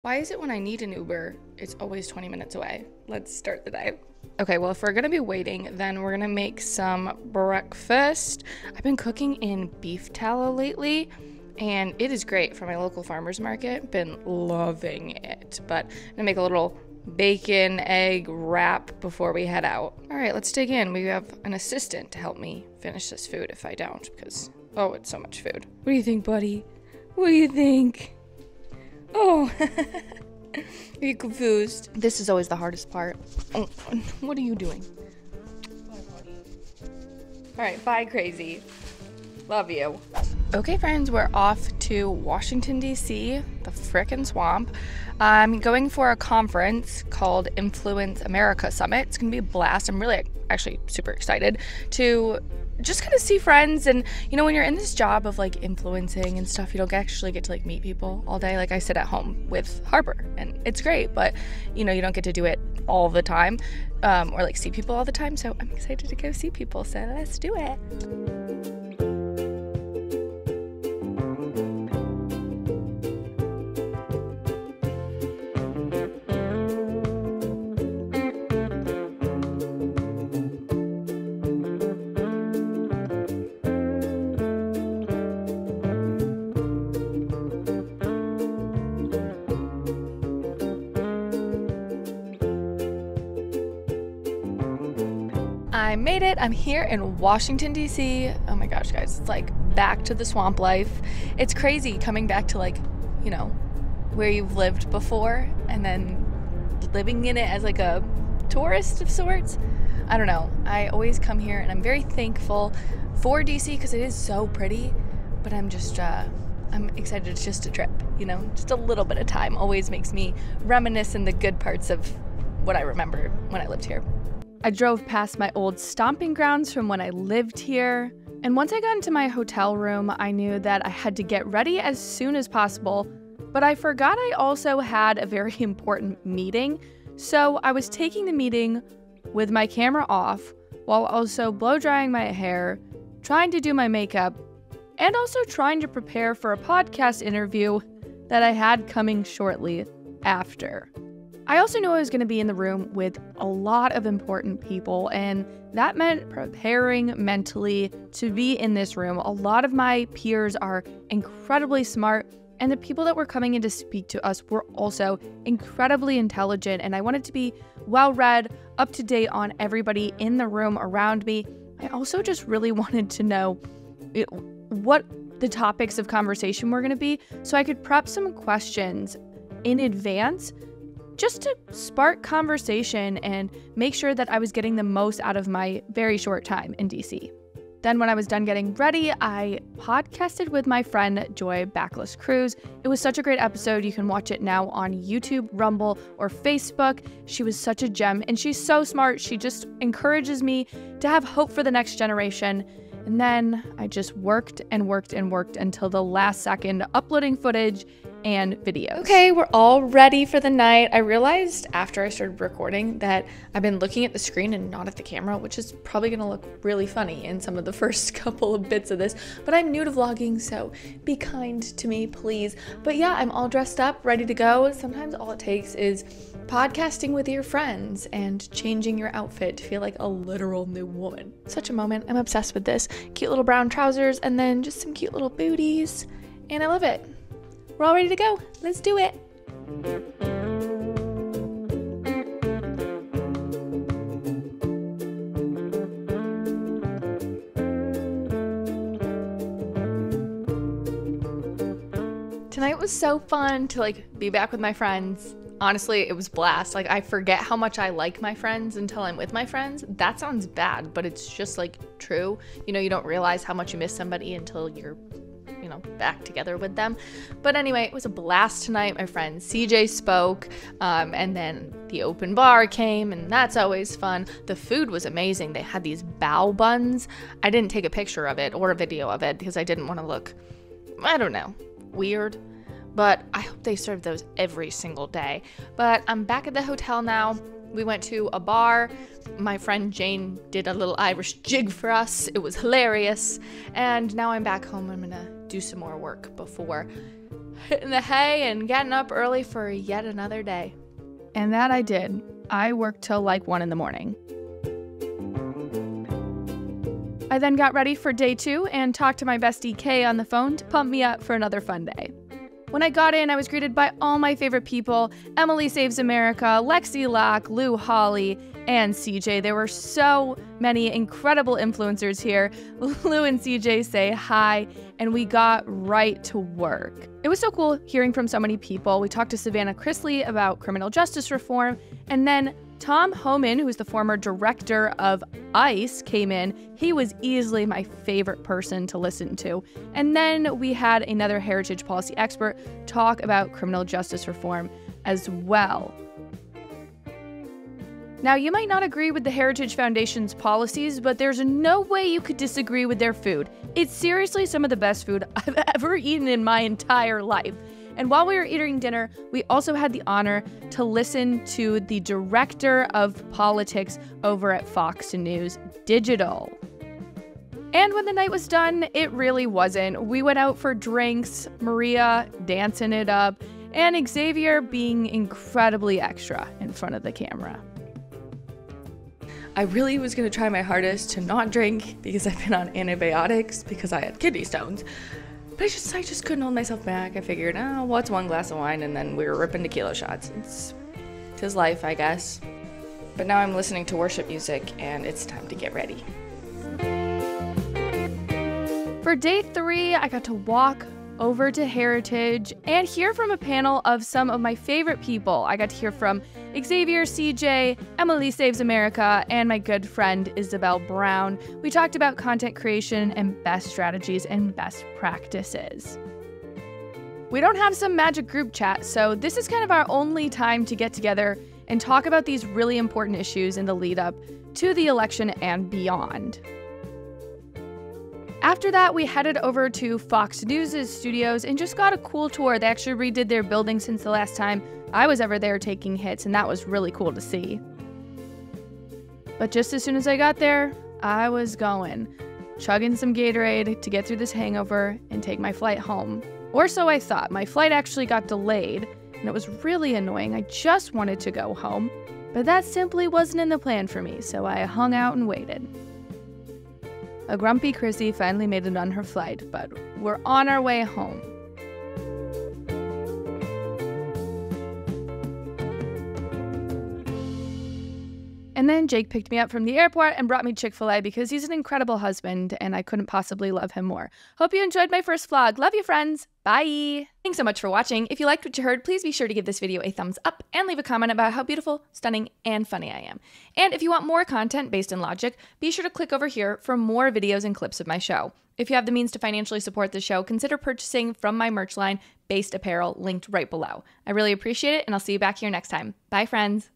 Why is it when I need an Uber, it's always 20 minutes away? Let's start the day. Okay, well, if we're gonna be waiting, then we're gonna make some breakfast. I've been cooking in beef tallow lately, and it is great from my local farmer's market. Been loving it. But I'm gonna make a little bacon, egg wrap before we head out. All right, let's dig in. We have an assistant to help me finish this food if I don't, because, oh, it's so much food. What do you think, buddy? What do you think? Oh, are you confused? This is always the hardest part. Oh, what are you doing? All right, bye, crazy. Love you. Okay, friends, we're off to Washington, D.C., the frickin' swamp. I'm going for a conference called Influence America Summit. It's gonna be a blast. I'm really actually super excited to just kind of see friends. And you know, when you're in this job of like influencing and stuff, you don't actually get to like meet people all day. Like I sit at home with Harper and it's great, but you know, you don't get to do it all the time, or like see people all the time. So I'm excited to go see people, so let's do it. I made it. I'm here in Washington, D.C. Oh my gosh, guys, it's like back to the swamp life. It's crazy coming back to like, you know, where you've lived before and then living in it as like a tourist of sorts. I don't know. I always come here and I'm very thankful for D.C. because it is so pretty, but I'm just, I'm excited. It's just a trip, you know, just a little bit of time always makes me reminisce in the good parts of what I remember when I lived here. I drove past my old stomping grounds from when I lived here, and once I got into my hotel room, I knew that I had to get ready as soon as possible, but I forgot I also had a very important meeting, so I was taking the meeting with my camera off while also blow drying my hair, trying to do my makeup, and also trying to prepare for a podcast interview that I had coming shortly after. I also knew I was going to be in the room with a lot of important people, and that meant preparing mentally to be in this room. A lot of my peers are incredibly smart, and the people that were coming in to speak to us were also incredibly intelligent, and I wanted to be well-read, up to date on everybody in the room around me. I also just really wanted to know what the topics of conversation were going to be so I could prep some questions in advance just to spark conversation and make sure that I was getting the most out of my very short time in DC. Then when I was done getting ready, I podcasted with my friend Joy Backless Cruz. It was such a great episode. You can watch it now on YouTube, Rumble, or Facebook. She was such a gem and she's so smart. She just encourages me to have hope for the next generation. And then I just worked and worked and worked until the last second, uploading footage and videos. Okay, we're all ready for the night. I realized after I started recording that I've been looking at the screen and not at the camera, which is probably gonna look really funny in some of the first couple of bits of this, but I'm new to vlogging, so be kind to me, please. But yeah, I'm all dressed up, ready to go. Sometimes all it takes is podcasting with your friends and changing your outfit to feel like a literal new woman. Such a moment. I'm obsessed with this. Cute little brown trousers and then just some cute little booties, and I love it. We're all ready to go. Let's do it. Tonight was so fun to like be back with my friends. Honestly, it was blast. Like I forget how much I like my friends until I'm with my friends. That sounds bad, but it's just like true. You know, you don't realize how much you miss somebody until you're back together with them. But anyway, it was a blast tonight. My friend CJ spoke, and then the open bar came, and that's always fun. The food was amazing. They had these bao buns. I didn't take a picture of it or a video of it because I didn't want to look, I don't know, weird. But I hope they serve those every single day. But I'm back at the hotel now. We went to a bar. My friend Jane did a little Irish jig for us. It was hilarious. And now I'm back home. I'm gonna do some more work before hitting the hay and getting up early for yet another day. And that I did. I worked till like 1 in the morning. I then got ready for day 2 and talked to my bestie Kay on the phone to pump me up for another fun day. When I got in, I was greeted by all my favorite people: Emily Saves America, Lexi Locke, Lou Holly, and CJ. There were so many incredible influencers here. Lou and CJ say hi, and we got right to work. It was so cool hearing from so many people. We talked to Savannah Chrisley about criminal justice reform, and then Tom Homan, who's the former director of ICE, came in. He was easily my favorite person to listen to. And then we had another heritage policy expert talk about criminal justice reform as well. Now, you might not agree with the Heritage Foundation's policies, but there's no way you could disagree with their food. It's seriously some of the best food I've ever eaten in my entire life. And while we were eating dinner, we also had the honor to listen to the director of politics over at Fox News Digital. And when the night was done, it really wasn't. We went out for drinks, Maria dancing it up, and Xavier being incredibly extra in front of the camera. I really was going to try my hardest to not drink because I've been on antibiotics because I had kidney stones. But I just couldn't hold myself back. I figured, oh, what's one glass of wine? And then we were ripping tequila shots. It's his life, I guess. But now I'm listening to worship music, and it's time to get ready. For day 3, I got to walk over to Heritage and hear from a panel of some of my favorite people. I got to hear from Xavier, CJ, Emily Saves America, and my good friend Isabel Brown. We talked about content creation and best strategies and best practices. We don't have some magic group chat, so this is kind of our only time to get together and talk about these really important issues in the lead up to the election and beyond. After that, we headed over to Fox News' studios and just got a cool tour. They actually redid their building since the last time I was ever there taking hits, and that was really cool to see. But just as soon as I got there, I was going, chugging some Gatorade to get through this hangover and take my flight home. Or so I thought. My flight actually got delayed, and it was really annoying. I just wanted to go home, but that simply wasn't in the plan for me, so I hung out and waited. A grumpy Chrissy finally made it on her flight, but we're on our way home. And then Jake picked me up from the airport and brought me Chick-fil-A because he's an incredible husband and I couldn't possibly love him more. Hope you enjoyed my first vlog. Love you, friends. Bye. Thanks so much for watching. If you liked what you heard, please be sure to give this video a thumbs up and leave a comment about how beautiful, stunning, and funny I am. And if you want more content based in logic, be sure to click over here for more videos and clips of my show. If you have the means to financially support the show, consider purchasing from my merch line, Based Apparel, linked right below. I really appreciate it, and I'll see you back here next time. Bye, friends.